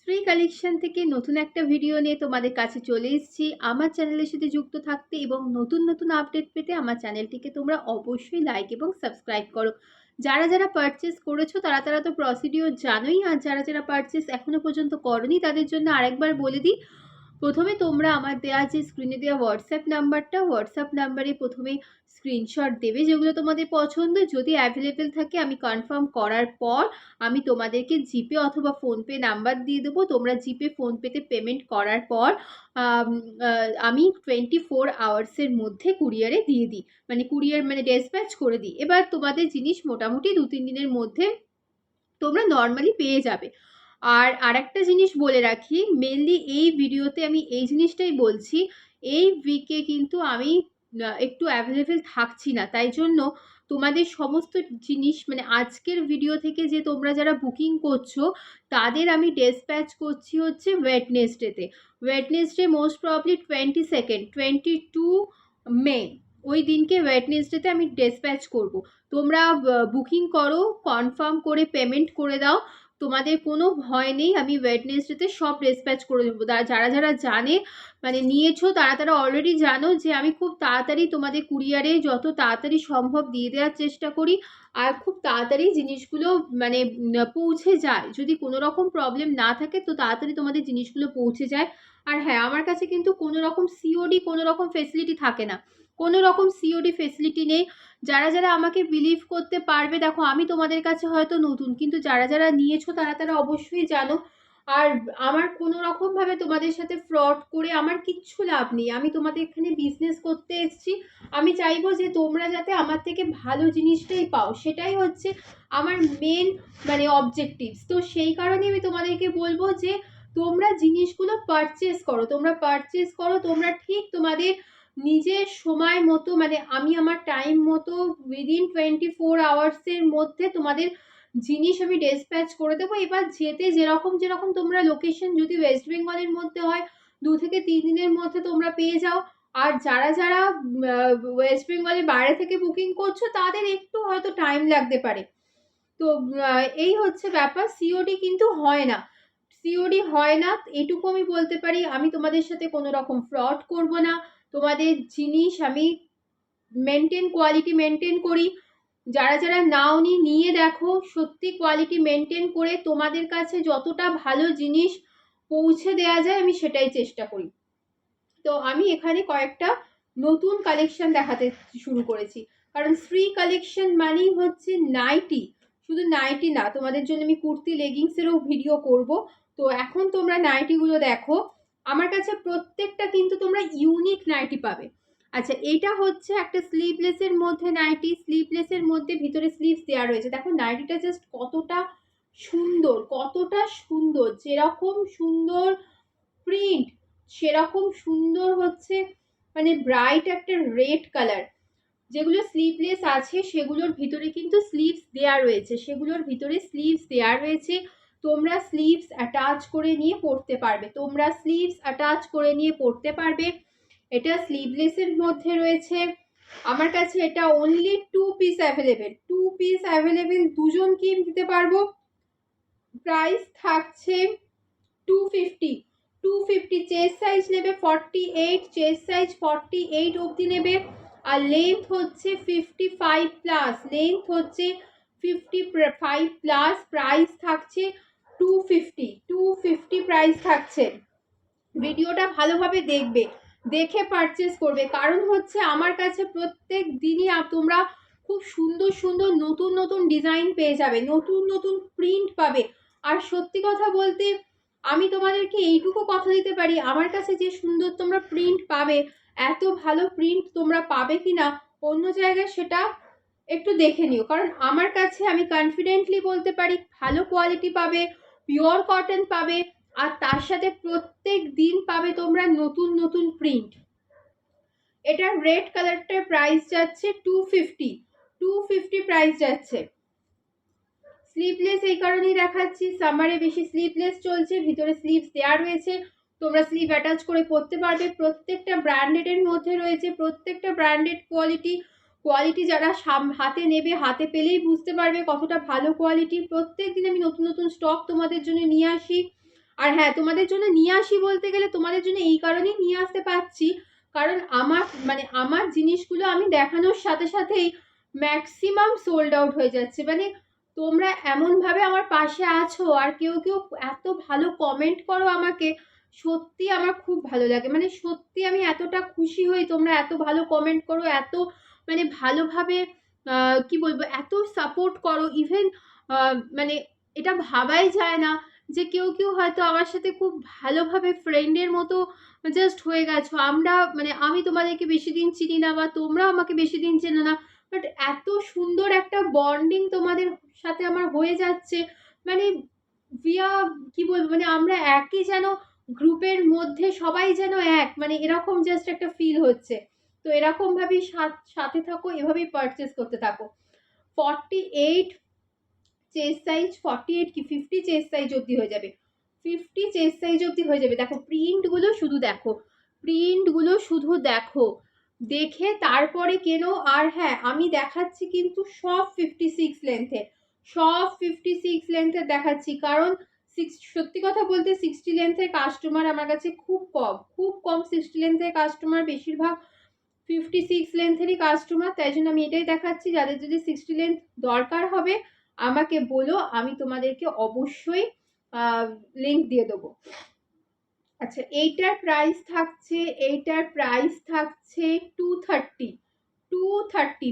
Shri collection থেকে নতুন একটা ভিডিও নিয়ে তোমাদের কাছে চলে এসেছি। আমার চ্যানেলের সাথে যুক্ত থাকতে এবং নতুন নতুন আপডেট পেতে আমার চ্যানেলটিকে তোমরা অবশ্যই লাইক এবং সাবস্ক্রাইব করো। যারা যারা পারচেস করেছো তারা তো প্রসিডিওর জানোই, আর যারা যারা পারচেস এখনো পর্যন্ত করনি তাদের জন্য আরেকবার বলে দিই। প্রথমে তোমরা আমার দেওয়া যে স্ক্রিনে দেওয়া হোয়াটসঅ্যাপ নাম্বারে প্রথমে স্ক্রিনশট দেবে যেগুলো তোমাদের পছন্দ। যদি অ্যাভেলেবেল থাকে আমি কনফার্ম করার পর আমি তোমাদেরকে জিপে অথবা ফোনপে নাম্বার দিয়ে দেবো। তোমরা জিপে ফোনপেতে পেমেন্ট করার পর আমি 24 আওয়ার্সের মধ্যে কুরিয়ারে দিয়ে দিই, মানে কুরিয়ার মানে ডেসপ্যাচ করে দিই। এবার তোমাদের জিনিস মোটামুটি 2-3 দিনের মধ্যে তোমরা নর্মালি পেয়ে যাবে। আর আরেকটা জিনিস বলে রাখি, মেনলি এই ভিডিওতে আমি এই জিনিসটাই বলছি, এই উইকে কিন্তু আমি একটু অ্যাভেলেবেল থাকছি না, তাই জন্য তোমাদের সমস্ত জিনিস মানে আজকের ভিডিও থেকে যে তোমরা যারা বুকিং করছো তাদের আমি ডেসপ্যাচ করছি হচ্ছে ওয়েডনেসডে মোস্ট প্রবলি 22 মে ওই দিনকে ওয়েডনেসডেতে আমি ডেসপ্যাচ করব। তোমরা বুকিং করো, কনফার্ম করে পেমেন্ট করে দাও, তোমাদের কোনো ভয় নেই, আমি ওয়েডনেসডেতে সব ডেসপ্যাচ করে দেবো। যারা যারা জানে মানে নিয়েছো তারা অলরেডি জানো যে আমি খুব তাড়াতাড়ি তোমাদের কুরিয়ারে যত তাড়াতাড়ি সম্ভব দিয়ে দেওয়ার চেষ্টা করি, আর খুব তাড়াতাড়ি জিনিসগুলো মানে পৌঁছে যায়। যদি কোনো রকম প্রবলেম না থাকে তো তাড়াতাড়ি তোমাদের জিনিসগুলো পৌঁছে যায়। আর হ্যাঁ, আমার কাছে কিন্তু কোনো রকম সিওডি কোনো রকম ফেসিলিটি থাকে না, কোনো রকম সিওডি ফেসিলিটি নেই। যারা যারা আমাকে বিলিভ করতে পারবে, দেখো আমি তোমাদের কাছে হয়তো নতুন, কিন্তু যারা যারা নিয়েছো তারা অবশ্যই জানো। আর আমার কোনো রকম ভাবে তোমাদের সাথে ফ্রড করে আমার কিচ্ছু লাভ নেই। আমি তোমাদের এখানে বিজনেস করতে এসেছি, আমি চাইবো যে তোমরা যাতে আমার থেকে ভালো জিনিসটাই পাও, সেটাই হচ্ছে আমার মেন মানে অবজেক্টিভস। তো সেই কারণে আমি তোমাদেরকে বলবো যে তোমরা জিনিসগুলো পারচেস করো, তোমরা ঠিক তোমাদের নিজের সময় মতো, মানে আমি আমার টাইম মতো উইদিন 24 আওয়ার্সের মধ্যে তোমাদের জিনিস আমি ডেসপ্যাচ করে দেবো। এবার যেতে যেরকম যেরকম তোমরা লোকেশন, যদি ওয়েস্ট বেঙ্গলের মধ্যে হয় 2 থেকে 3 দিনের মধ্যে তোমরা পেয়ে যাও। আর যারা যারা ওয়েস্ট বেঙ্গলের বাইরে থেকে বুকিং করছো তাদের একটু হয়তো টাইম লাগতে পারে। তো এই হচ্ছে ব্যাপার। সিওডি কিন্তু হয় না, এটুকু আমি বলতে পারি। আমি তোমাদের সাথে কোনো রকম ফ্রড করব না, তোমাদের জিনিস আমি কোয়ালিটি মেনটেন করি। যারা যারা নাওনি নিয়ে দেখো, সত্যি কোয়ালিটি মেনটেন করে তোমাদের কাছে যতটা ভালো জিনিস পৌঁছে দেওয়া যায় আমি সেটাই চেষ্টা করি। তো আমি এখানে কয়েকটা নতুন কালেকশন দেখাতে শুরু করেছি, কারণ শ্রী কালেকশন মানেই হচ্ছে নাইটি। শুধু নাইটি না, তোমাদের জন্য আমি কুর্তি লেগিংসেরও ভিডিও করব। তো এখন তোমরা নাইটিগুলো দেখো, আমার কাছে প্রত্যেকটা কিন্তু তোমরা ইউনিক নাইটি পাবে। আচ্ছা, এটা হচ্ছে একটা স্লিভলেসের মধ্যে নাইটি, স্লিভলেসের মধ্যে ভিতরে স্লিভস দেওয়া রয়েছে। দেখো নাইটিটা জাস্ট কতটা সুন্দর, যেরকম সুন্দর প্রিন্ট সেরকম সুন্দর হচ্ছে মানে ব্রাইট একটা রেড কালার। যেগুলো স্লিভলেস আছে সেগুলোর ভিতরে কিন্তু স্লিভস দেওয়া রয়েছে, তোমরা স্লিভস অ্যাটাচ করে নিয়ে পড়তে পারবে। এটা স্লিভলেসের মধ্যে রয়েছে। আমার কাছে এটা অনলি 2 পিস অ্যাভেলেবেল, দুজনকেই দিতে পারবো। প্রাইস থাকছে 250 চেস্ট সাইজ নেবে 48, চেস্ট সাইজ 48 অবধি নেবে। আর লেন্থ হচ্ছে 55 প্লাস। প্রাইস থাকছে 250 প্রাইস থাকছে। ভিডিওটা ভালোভাবে দেখবে, দেখে পারচেস করবে, কারণ হচ্ছে আমার কাছে প্রত্যেক দিনই তোমরা খুব সুন্দর সুন্দর নতুন নতুন ডিজাইন পেয়ে যাবে, নতুন নতুন প্রিন্ট পাবে। আর সত্যি কথা বলতে আমি তোমাদেরকে এইটুকু কথা দিতে পারি, আমার কাছে যে সুন্দর তোমরা প্রিন্ট পাবে, এত ভালো প্রিন্ট তোমরা পাবে কিনা অন্য জায়গায় সেটা একটু দেখে নিও। কারণ আমার কাছে আমি কনফিডেন্টলি বলতে পারি ভালো কোয়ালিটি পাবে, পিওর কটন পাবে, আর তার সাথে প্রত্যেক দিন পাবে তোমরা নতুন নতুন প্রিন্ট। এটা রেড কালারটার প্রাইস যাচ্ছে 250 প্রাইস যাচ্ছে। স্লিভলেস এই কারণেই দেখাচ্ছি, সামারে বেশি স্লিভলেস চলছে, ভিতরে স্লিভস দেওয়া রয়েছে, তোমরা স্লিভ অ্যাটাচ করে পরতে পারবে। প্রত্যেকটা ব্র্যান্ডেডের মধ্যে রয়েছে, প্রত্যেকটা ব্র্যান্ডেড কোয়ালিটি যারা হাতে নেবে, হাতে পেলেই বুঝতে পারবে কতটা ভালো কোয়ালিটি। প্রত্যেক দিন আমি নতুন নতুন স্টক তোমাদের জন্য নিয়ে আসি। আর হ্যাঁ, তোমাদের জন্য নিয়ে আসি বলতে গেলে তোমাদের জন্য এই কারণেই নিয়ে আসতে পারছি, কারণ আমার জিনিসগুলো আমি দেখানোর সাথে সাথেই ম্যাক্সিমাম সোল্ড আউট হয়ে যাচ্ছে। মানে তোমরা এমনভাবে আমার পাশে আছো, আর কেউ কেউ এত ভালো কমেন্ট করো আমাকে, সত্যি আমার খুব ভালো লাগে। মানে সত্যি আমি এতটা খুশি হই, তোমরা এত ভালো কমেন্ট করো, এত মানে ভালোভাবে কি বলবো, এত সাপোর্ট করো। ইভেন মানে এটা ভাবাই যায় না যে কেউ কেউ হয়তো আমার সাথে খুব ভালোভাবে ফ্রেন্ডের মতো জাস্ট হয়ে গেছো। আমি তোমাদেরকে বেশি দিন চিনি না, বা তোমরা আমাকে বেশি দিন চেনো না, বাট এত সুন্দর একটা বন্ডিং তোমাদের সাথে আমার হয়ে যাচ্ছে। মানে কি বলবো, মানে আমরা একই যেন গ্রুপের মধ্যে সবাই যেন এক, মানে এরকম জাস্ট একটা ফিল হচ্ছে। তো এরকম ভাবেই সাথে থাকো, এভাবেই পারচেস করতে থাকো। 48 চেস্ট সাইজ, 48 কি 50 চেস্ট সাইজ অবধি হয়ে যাবে, 50 চেস্ট সাইজ অবধি হয়ে যাবে। দেখো প্রিন্টগুলো শুধু দেখো, প্রিন্টগুলো শুধু দেখো, দেখে তারপরে কেনো। আর হ্যাঁ, আমি দেখাচ্ছি কিন্তু সব 56 লেন্থে, সব 56 লেন্থের দেখাচ্ছি, কারণ সত্যি কথা বলতে 60 লেন্থের কাস্টমার আমার কাছে খুব কম, খুব কম। 60 লেন্থের কাস্টমার, বেশিরভাগ 56 লেন্থেরই কাস্টমার। তাই জন্য আমি এটাই দেখাচ্ছি। যাদের যদি 60 লেন্থ দরকার হবে আমাকে বলো, আমি তোমাদেরকে অবশ্যই লিঙ্ক দিয়ে দেবো। আচ্ছা, এইটার প্রাইস থাকছে 230,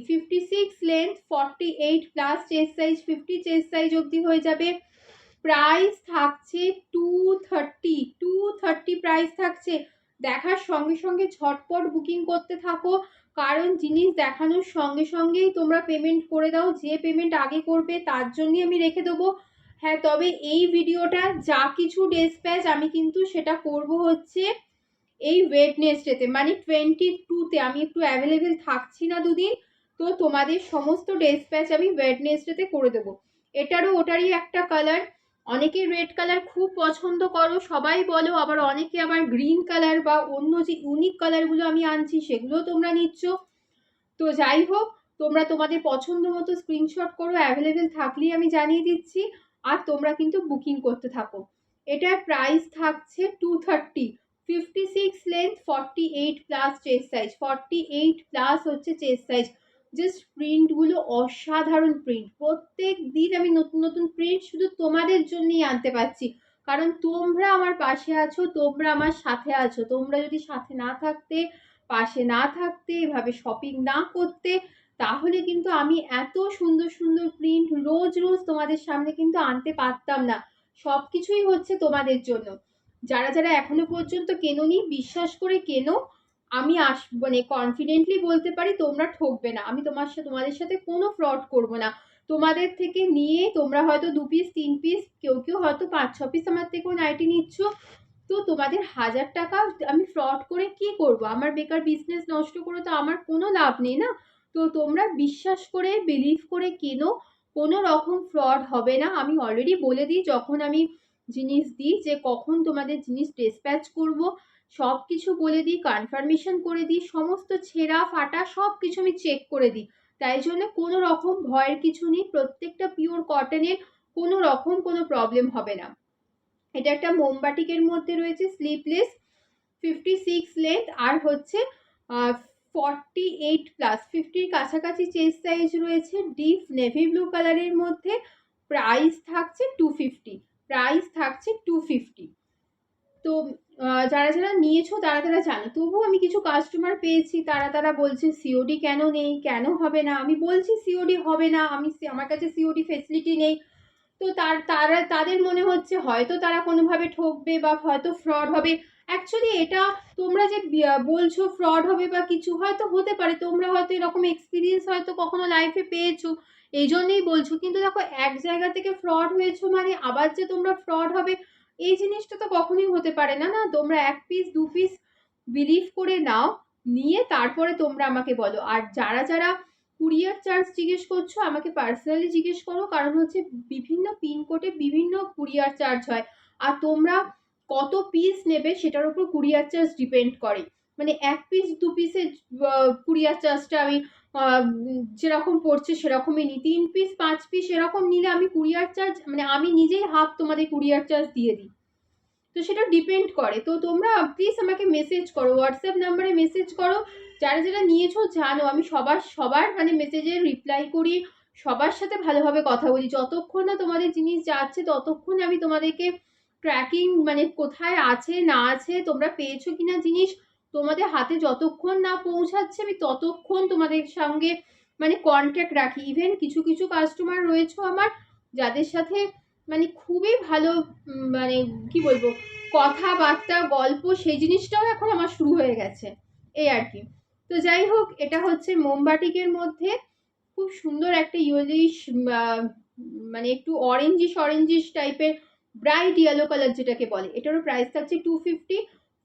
56 length, 48 plus chest size, 50 chest size অবধি হয়ে যাবে। প্রাইস থাকছে 230 প্রাইস থাকছে। দেখার সঙ্গে সঙ্গে ঝটপট বুকিং করতে থাকো, কারণ জিনিস দেখানোর সঙ্গে সঙ্গেই তোমরা পেমেন্ট করে দাও। যে পেমেন্ট আগে করবে তার জন্যই আমি রেখে দেবো। হ্যাঁ, তবে এই ভিডিওটা যা কিছু ডিসপ্যাচ আমি কিন্তু সেটা করব হচ্ছে এই ওয়েডনেসডেতে, মানে 22তে। আমি একটু অ্যাভেলেবেল থাকছি না দুদিন, তো তোমাদের সমস্ত ডিসপ্যাচ আমি ওয়েডনেসডেতে করে দেবো। এটারও ওটারই একটা কালার। অনেকে রেড কালার খুব পছন্দ করো, সবাই বলো, আবার অনেকে আবার গ্রিন কালার বা অন্য যে ইউনিক কালারগুলো আমি আনছি সেগুলো তোমরা নিচ্ছ। তো যাই হোক, তোমরা তোমাদের পছন্দ মতো স্ক্রিনশট করো, অ্যাভেলেবেল থাকলেই আমি জানিয়ে দিচ্ছি, আর তোমরা কিন্তু বুকিং করতে থাকো। এটার প্রাইস থাকছে 230, 56 length, 48 plus chest size, 48 plus হচ্ছে চেস্ট সাইজ। জাস্ট প্রিন্টগুলো অসাধারণ প্রিন্ট, প্রত্যেক দিন আমি নতুন নতুন প্রিন্ট শুধু তোমাদের জন্যই আনতে পারছি, কারণ তোমরা আমার পাশে আছো, তোমরা আমার সাথে আছো। তোমরা যদি সাথে না থাকতে, পাশে না থাকতে, এভাবে শপিং না করতে, তাহলে কিন্তু আমি এত সুন্দর সুন্দর প্রিন্ট রোজ রোজ তোমাদের সামনে কিন্তু আনতে পারতাম না। সব কিছুই হচ্ছে তোমাদের জন্য। যারা যারা এখনো পর্যন্ত কেনোনি, বিশ্বাস করে কেনো। আমি মানে কনফিডেন্টলি বলতে পারি তোমরা ঠকবে না। আমি তোমাদের সাথে কোনো ফ্রড করব না। তোমাদের থেকে নিয়ে তোমরা হয়তো 2 পিস 3 পিস, কেউ কেউ হয়তো 5-6 পিস আমার থেকেও নাইটি নিচ্ছ, তো তোমাদের 1000 টাকা আমি ফ্রড করে কি করব? আমার বেকার বিজনেস নষ্ট করে তো আমার কোনো লাভ নেই না। তো তোমরা বিশ্বাস করে, বিলিভ করে কেনো, কোনো রকম ফ্রড হবে না। আমি অলরেডি বলে দিই যখন আমি জিনিস দিই যে কখন তোমাদের জিনিস ডিসপ্যাচ করব, সব কিছু বলে দিই, কনফার্মেশন করে দিই, সমস্ত ছেঁড়া ফাটা সব কিছু আমি চেক করে দিই। তাই জন্য কোনো রকম ভয়ের কিছু নেই, প্রত্যেকটা পিওর কটনের, কোনো রকম কোনো প্রবলেম হবে না। এটা একটা মোমবাটিকের মধ্যে রয়েছে, স্লিপলেস, 56 লেন্থ, আর হচ্ছে 48 প্লাস 50 কাছাকাছি চেস্ট সাইজ রয়েছে, ডিপ নেভি ব্লু কালারের মধ্যে। প্রাইস থাকছে 250, প্রাইস থাকছে 250। তো যারা যারা নিয়েছো তারা তারা জানো। তবুও আমি কিছু কাস্টমার পেয়েছি, তারা বলছে সিওডি কেন নেই, কেন হবে না। আমি বলছি সিওডি হবে না, আমার কাছে সিওডি ফেসিলিটি নেই। তো তাদের মনে হচ্ছে হয়তো তারা কোনোভাবে ঠকবে বা হয়তো ফ্রড হবে। অ্যাকচুয়ালি এটা তোমরা যে বলছো ফ্রড হবে বা কিছু, হয়তো হতে পারে, তোমরা হয়তো এরকম এক্সপিরিয়েন্স হয়তো কখনো লাইফে পেয়েছো, এই জন্যই বলছো। কিন্তু দেখো, এক জায়গা থেকে ফ্রড হয়েছো মানে আবার যে তোমরা ফ্রড হবে, এই জিনিসটা তো কখনোই হতে পারে না। না, তোমরা 1 পিস 2 পিস বিলিভ করে নাও, নিয়ে তারপরে তোমরা আমাকে বলো। আর যারা যারা কুরিয়ার চার্জ জিজ্ঞেস করছো, আমাকে পার্সোনালি জিজ্ঞেস করো, কারণ হচ্ছে বিভিন্ন পিনকোডে বিভিন্ন কুরিয়ার চার্জ হয়, আর তোমরা কত পিস নেবে সেটার উপর কুরিয়ার চার্জ ডিপেন্ড করে। মানে 1 পিস 2 পিসের কুরিয়ার চার্জটা আমি যেরকম পড়ছে সেরকমই নিই। 3 পিস 5 পিস এরকম নিলে আমি কুরিয়ার চার্জ, মানে আমি নিজেই হাফ তোমাদের কুরিয়ার চার্জ দিয়ে দিই। তো সেটা ডিপেন্ড করে। তো তোমরা প্লিজ আমাকে মেসেজ করো, হোয়াটসঅ্যাপ নাম্বারে মেসেজ করো। যারা যারা নিয়েছো জানো আমি সবার মানে মেসেজে রিপ্লাই করি, সবার সাথে ভালোভাবে কথা বলি। যতক্ষণ না তোমাদের জিনিস যাচ্ছে ততক্ষণ আমি তোমাদেরকে ট্র্যাকিং মানে কোথায় আছে না আছে, তোমরা পেয়েছো কিনা জিনিস, তোমাদের হাতে যতক্ষণ না পৌঁছাচ্ছে আমি ততক্ষণ তোমাদের সঙ্গে মানে কন্ট্যাক্ট রাখি। ইভেন কিছু কিছু কাস্টমার রয়েছে আমার যাদের সাথে মানে খুবই ভালো মানে কি বলবো কথাবার্তা গল্প সেই জিনিসটাও এখন আমার শুরু হয়ে গেছে, এই আর কি। তো যাই হোক, এটা হচ্ছে মোমবাটিকের মধ্যে খুব সুন্দর একটা ইয়েলোইশ মানে একটু অরেঞ্জিশ টাইপের ব্রাইট ইয়েলো কালার যেটাকে বলে। এটারও প্রাইস থাকছে 250।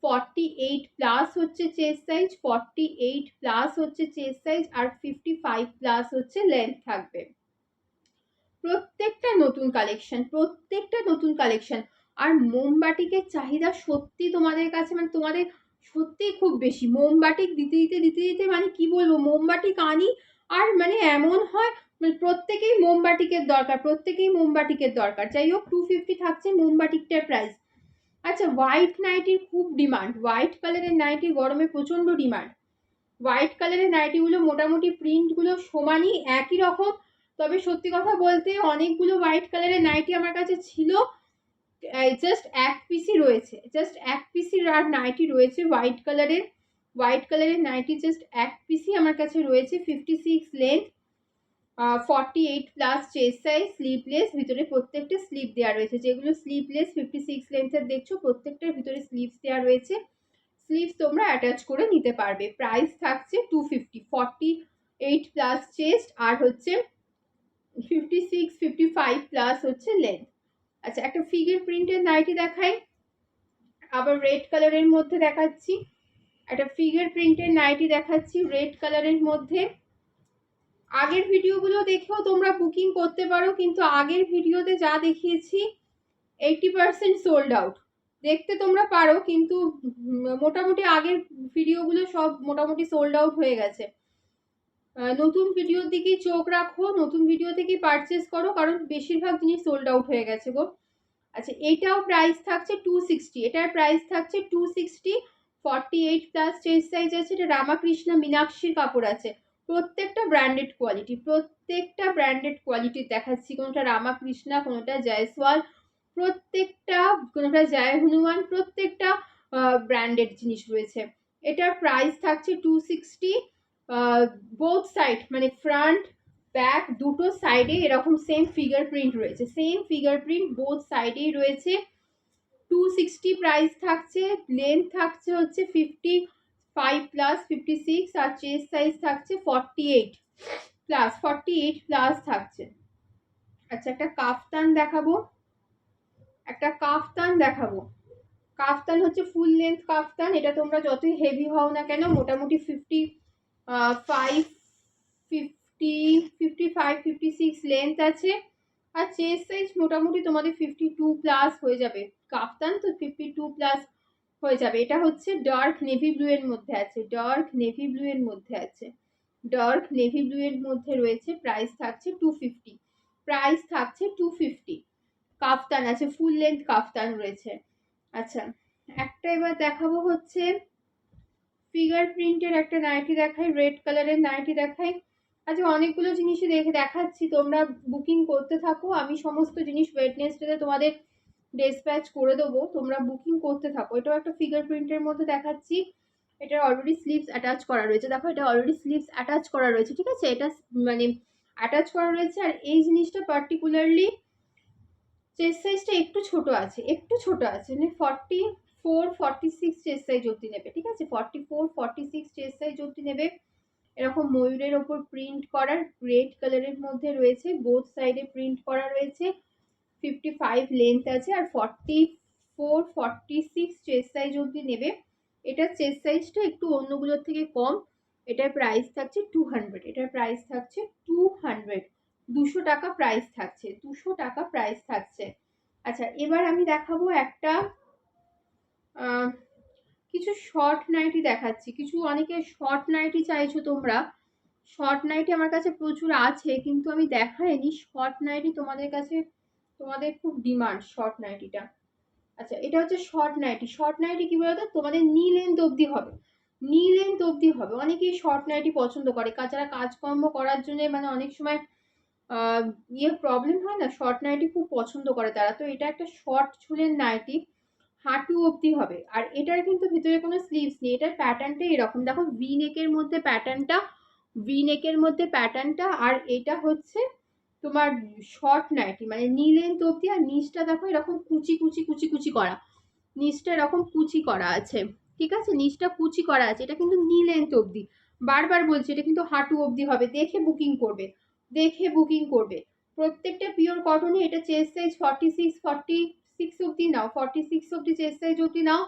48 প্লাস হচ্ছে চেস্ট সাইজ, 48 প্লাস হচ্ছে চেস্ট সাইজ, আর 55 প্লাস হচ্ছে লেন্থ থাকবে। প্রত্যেকটা নতুন কালেকশন। আর মোমবাটিকের চাহিদা সত্যি তোমাদের কাছে মানে তোমাদের সত্যি খুব বেশি। মোমবাটিক দিতে মানে কি বলবো, মোমবাটিক আনি আর মানে এমন হয় মানে প্রত্যেকেই মোমবাটিকের দরকার। যাই হোক, 250 থাকছে মোমবাটিকটার প্রাইস। আচ্ছা, হোয়াইট নাইটির খুব ডিমান্ড, হোয়াইট কালারের নাইটি গরমে প্রচন্ড ডিমান্ড। হোয়াইট কালারের নাইটিগুলো মোটামুটি প্রিন্টগুলো সমানই একই রকম। তবে সত্যি কথা বলতে অনেকগুলো হোয়াইট কালারের নাইটি আমার কাছে ছিল, জাস্ট এক পিসই রয়েছে, জাস্ট এক পিসির আর নাইটি রয়েছে হোয়াইট কালারের নাইটি জাস্ট এক পিসই আমার কাছে রয়েছে। 56 length, 48 plus chest size, sleeveless, ভিতরে প্রত্যেকটা স্লিভ দেওয়া রয়েছে। যেগুলো স্লিভলেস 56 লেন্থের দেখছো প্রত্যেকটার ভিতরে স্লিভস দেওয়া রয়েছে। স্লিভস তোমরা অ্যাটাচ করে নিতে পারবে। প্রাইস থাকছে 250। 48 প্লাস চেস্ট আর হচ্ছে 56 55 প্লাস হচ্ছে লেন্থ। আচ্ছা, একটা ফিগার প্রিন্টের নাইটি দেখাই, আবার রেড কালারের মধ্যে দেখাচ্ছি। একটা ফিগার প্রিন্টের নাইটি দেখাচ্ছি রেড কালারের মধ্যে। আগের ভিডিওগুলো দেখেও তোমরা বুকিং করতে পারো, কিন্তু আগের ভিডিওতে যা দেখিয়েছি 80% সোল্ড আউট। দেখতে তোমরা পারো, কিন্তু মোটামুটি আগের ভিডিওগুলো সব মোটামুটি সোল্ড আউট হয়ে গেছে। নতুন ভিডিওর দিকেই চোখ রাখো, নতুন ভিডিও থেকেই পারচেস করো, কারণ বেশিরভাগ জিনিস সোল্ড আউট হয়ে গেছে গো। আচ্ছা, এটাও প্রাইস থাকছে 260, এটার প্রাইস থাকছে 260। 48 প্লাস চেস্ট সাইজ আছে। এটা রামাকৃষ্ণা মীনাক্ষীর কাপড় আছে। প্রত্যেকটা ব্র্যান্ডেড কোয়ালিটি দেখাচ্ছি। কোনোটা রামাকৃষ্ণা, কোনোটা জয়সওয়াল, কোনোটা জয় হনুমান, প্রত্যেকটা ব্র্যান্ডেড জিনিস রয়েছে। এটার প্রাইস থাকছে 260। বোথ সাইড মানে ফ্রন্ট ব্যাক দুটো সাইডে এরকম সেম ফিগার প্রিন্ট রয়েছে, বোথ সাইডেই রয়েছে। 260 প্রাইস থাকছে। লেন্থ থাকছে হচ্ছে 55 প্লাস 56, আর চেস্ট সাইজ থাকছে 48 প্লাস থাকছে। আচ্ছা, একটা কাফতান কাফতান হচ্ছে ফুল লেন্থ কাফতান। এটা তোমরা যতই হেভি হও না কেন মোটামুটি 55 56 লেন্থ আছে, আর চেস্ট সাইজ মোটামুটি তোমাদের 52 প্লাস হয়ে যাবে। কাফতান তো 52 প্লাস হয়ে যাবে। এটা হচ্ছে ডার্ক নেভি ব্লু এর মধ্যে আছে, ডার্ক নেভি ব্লু এর মধ্যে রয়েছে। প্রাইস থাকছে 250। কাফতান আছে, ফুল লেন্থ কাফতান রয়েছে। আচ্ছা, একটা এবার দেখাবো হচ্ছে ফিগার প্রিন্টের একটা নাইটি দেখাই, রেড কালারের নাইটি দেখাই। আচ্ছা, অনেকগুলো জিনিসই দেখাচ্ছি, তোমরা বুকিং করতে থাকো। আমি সমস্ত জিনিস ওয়েডনেসডেতে তোমাদের ডিসপ্যাচ করে দেবো, তোমরা বুকিং করতে থাকো। এটাও একটা ফিগার প্রিন্টের মধ্যে দেখাচ্ছি। এটা অলরেডি স্লিভস অ্যাটাচ করা রয়েছে, দেখো এটা অলরেডি স্লিভস অ্যাটাচ করা রয়েছে, ঠিক আছে, এটা মানে অ্যাটাচ করা রয়েছে। আর এই জিনিসটা পার্টিকুলারলি চেস্ট সাইজটা একটু ছোট আছে মানে 44 46 চেস্ট সাইজ অবধি নেবে, ঠিক আছে, 44 46 চেস্ট সাইজ অবধি নেবে। এরকম ময়ূরের ওপর প্রিন্ট করার রেড কালারের মধ্যে রয়েছে, বোথ সাইডে প্রিন্ট করা রয়েছে। 55 লেন্থ আছে, আর 44 46 চেস্ট সাইজ অবধি নেবে। এটার চেস্ট সাইজটা একটু অন্যগুলোর থেকে কম। এটার প্রাইস থাকছে 200 টাকা প্রাইস থাকছে। আচ্ছা, এবার আমি দেখাবো একটা কিছু শর্ট নাইটি দেখাচ্ছি। অনেকে শর্ট নাইটি চাইছো তোমরা। শর্ট নাইটি আমার কাছে প্রচুর আছে, কিন্তু আমি দেখাইনি। শর্ট নাইটি তোমাদের খুব ডিমান্ড শর্ট নাইটিটা। আচ্ছা, এটা হচ্ছে শর্ট নাইটি। শর্ট নাইটি কি বলতো, তোমাদের নি লেন্থ অবধি হবে, নি লেন্থ অবধি হবে। অনেকেই শর্ট নাইটি পছন্দ করে, যারা কাজকর্ম করার জন্য মানে অনেক সময় প্রবলেম হয় না, শর্ট নাইটি খুব পছন্দ করে তারা। তো এটা একটা শর্ট চুলের নাইটি, হাঁটু অবধি হবে। আর এটার কিন্তু ভিতরে কোনো স্লিভস নেই, এটার প্যাটার্নটা এরকম দেখো, ভি নেকের মধ্যে প্যাটার্নটা, ভি নেকের মধ্যে প্যাটার্নটা। আর এটা হচ্ছে তোমার শর্ট নাইটি, মানে নি লেন্থ অবধি। আর নিচটা দেখো এরকম কুচি কুচি কুচি কুচি করা, নিচটা এরকম কুচি করা আছে, ঠিক আছে, নিচটা কুচি করা আছে। এটা কিন্তু নি লেন্থ অবধি, বারবার বলছি এটা কিন্তু হাঁটু অবধি হবে। দেখে বুকিং করবে, দেখে বুকিং করবে। প্রত্যেকটা পিওর কটনে। এটা চেস্ট সাইজ 46 অবধি নাও, 46 অবধি চেস্ট সাইজ অবধি নাও।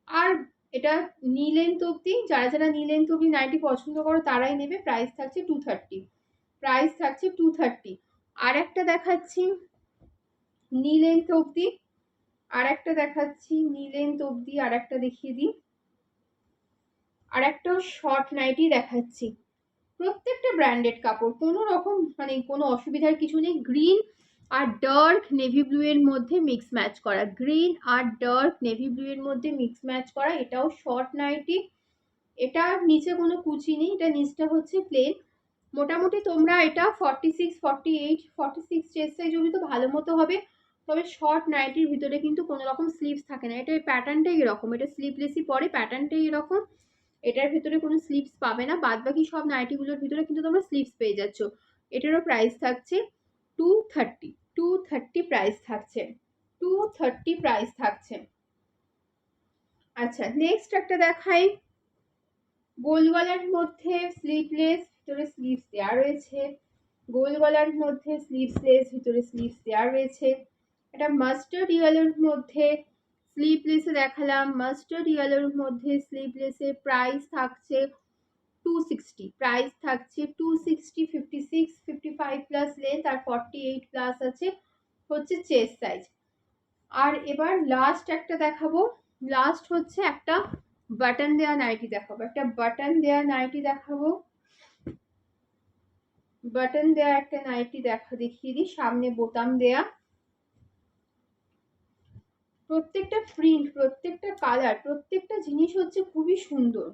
আর এটা নি লেন্থ অবধি, যারা যারা নি লেন্থ অবধি নাইটি পছন্দ করো তারাই নেবে। প্রাইস থাকছে 230, প্রাইস থাকছে 230। আর একটা দেখাচ্ছি নি লেন্থ অবধি, আর একটা দেখাচ্ছি নি লেন্থ অবধি, আর একটা দেখিয়ে দিই। আর একটা শর্ট নাইটি দেখাচ্ছি, প্রত্যেকটা ব্র্যান্ডেড কাপড়, কোনো রকম মানে কোনো অসুবিধার কিছু নেই। গ্রিন আর ডার্ক নেভি ব্লু এর মধ্যে মিক্স ম্যাচ করা, গ্রিন আর ডার্ক নেভি ব্লু এর মধ্যে মিক্স ম্যাচ করা। এটাও শর্ট নাইটি, এটা নিচে কোনো কুচি নেই, এটা নিচটা হচ্ছে প্লেন। মোটামুটি তোমরা এটা 46, 48, 46 চেস্ট সাইজ অবধি তো ভালো মতো হবে। তবে শর্ট নাইটির ভিতরে কিন্তু কোনো রকম স্লিভস থাকে না, এটা প্যাটার্নটাই এরকম, এটা স্লিভলেসই পরে, প্যাটার্নটাই এরকম। এটার ভিতরে কোনো স্লিভস পাবে না, বাদ বাকি সব নাইটিগুলোর ভিতরে কিন্তু তোমরা স্লিভস পেয়ে যাচ্ছ। এটারও প্রাইস থাকছে 230, 230 প্রাইস থাকছে, 230 প্রাইস থাকছে। আচ্ছা, নেক্সট একটা দেখাই, গোল গলার মধ্যে স্লিভলেস, ভিতরে স্লিভস দেওয়া রয়েছে। গোল গলার মধ্যে স্লিভসলেস, ভিতরে স্লিভস দেওয়া রয়েছে। এটা মাস্টার্ড ইয়েলোর মধ্যে স্লিভলেসে দেখালাম, মাস্টার্ড ইয়েলোর মধ্যে স্লিভলেসের প্রাইস থাকছে 260, প্রাইস থাকছে 260, 56, 55 প্লাস লেন্থ আর 48 প্লাস আছে হচ্ছে চেস্ট সাইজ। আর এবার লাস্ট একটা দেখাবো, লাস্ট হচ্ছে একটা বাটন দেওয়া নাইটি দেখাবো, একটা বাটন দেওয়া নাইটি দেখাবো। বাটন দেওয়া একটা নাইটি দেখিয়ে দিই, সামনে বোতাম দেয়া, প্রত্যেকটা প্রিন্ট, প্রত্যেকটা কালার, প্রত্যেকটা জিনিস হচ্ছে খুবই সুন্দর,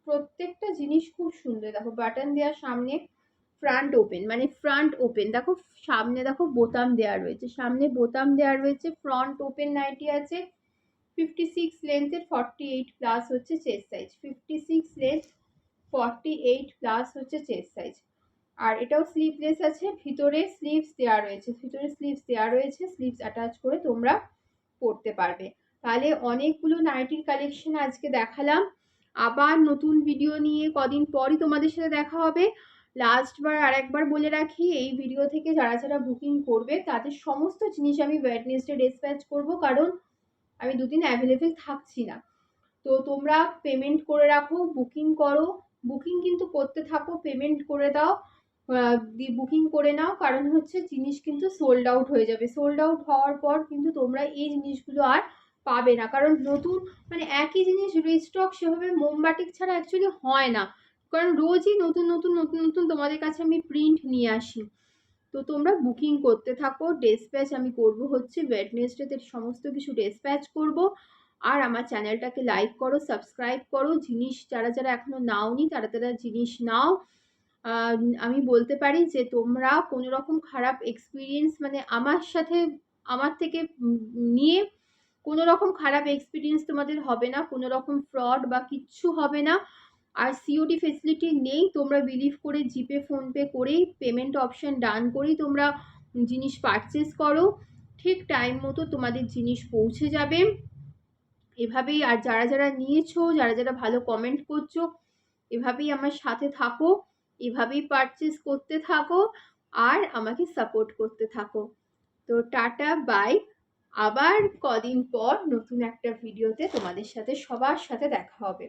প্রত্যেকটা জিনিস খুব সুন্দর। দেখো বাটন দেওয়া, সামনে ফ্রন্ট ওপেন, মানে ফ্রন্ট ওপেন, দেখো সামনে দেখো বোতাম দেওয়া রয়েছে, সামনে বোতাম দেওয়া রয়েছে, ফ্রন্ট ওপেন নাইটি আছে। 56 লেন্থের, 48 প্লাস হচ্ছে চেস্ট সাইজ, 56 লেন্থ, 48 প্লাস হচ্ছে চেস্ট সাইজ। আর এটাও স্লিভলেস আছে, ভিতরে স্লিভস দেওয়া রয়েছে, ভিতরে স্লিভস দেওয়া রয়েছে, স্লিভস অ্যাটাচ করে তোমরা পড়তে পারবে। তাহলে অনেকগুলো নাইটির কালেকশন আজকে দেখালাম, আবার নতুন ভিডিও নিয়ে কদিন পরই তোমাদের সাথে দেখা হবে। লাস্টবার আরেকবার বলে রাখি, এই ভিডিও থেকে যারা যারা বুকিং করবে তাদের সমস্ত জিনিস আমি ওয়েডনেসডে ডিসপ্যাচ করব, কারণ আমি দুদিন অ্যাভেলেবেল থাকছি না। তো তোমরা পেমেন্ট করে রাখো, বুকিং করো, বুকিং কিন্তু করতে থাকো, পেমেন্ট করে দাও, বুকিং করে নাও, কারণ হচ্ছে জিনিস কিন্তু সোল্ড আউট হয়ে যাবে। সোল্ড আউট হওয়ার পর কিন্তু তোমরা এই জিনিসগুলো আর পাবে না, কারণ নতুন মানে একই জিনিস রিস্টক সেভাবে মোমবাটিক ছাড়া অ্যাকচুয়ালি হয় না, কারণ রোজই নতুন নতুন নতুন নতুন তোমাদের কাছে আমি প্রিন্ট নিয়ে আসি। তো তোমরা বুকিং করতে থাকো, ডেসপ্যাচ আমি করব হচ্ছে ওয়েডনেসডেতে, সমস্ত কিছু ডেসপ্যাচ করব। আর আমার চ্যানেলটাকে লাইক করো, সাবস্ক্রাইব করো, জিনিস যারা যারা এখনো নাওনি তারা তারা জিনিস নাও। আমি বলতে পারি যে তোমরা কোনো রকম খারাপ এক্সপিরিয়েন্স মানে আমার সাথে, আমার থেকে নিয়ে কোনো রকম খারাপ এক্সপিরিয়েন্স তোমাদের হবে না, কোনো রকম ফ্রড বা কিচ্ছু হবে না। আর সিওডি ফেসিলিটি নেই, তোমরা বিলিভ করে জিপে ফোনপে করেই পেমেন্ট অপশন ডান করেই তোমরা জিনিস পারচেস করো, ঠিক টাইম মতো তোমাদের জিনিস পৌঁছে যাবে। এভাবেই, আর যারা যারা নিয়েছো, যারা যারা ভালো কমেন্ট করছো, এভাবেই আমার সাথে থাকো, এভাবেই পারচেস করতে থাকো, আর আমাকে সাপোর্ট করতে থাকো। তো টাটা বাই, আবার কদিন পর নতুন একটা ভিডিওতে তোমাদের সাথে সবার সাথে দেখা হবে।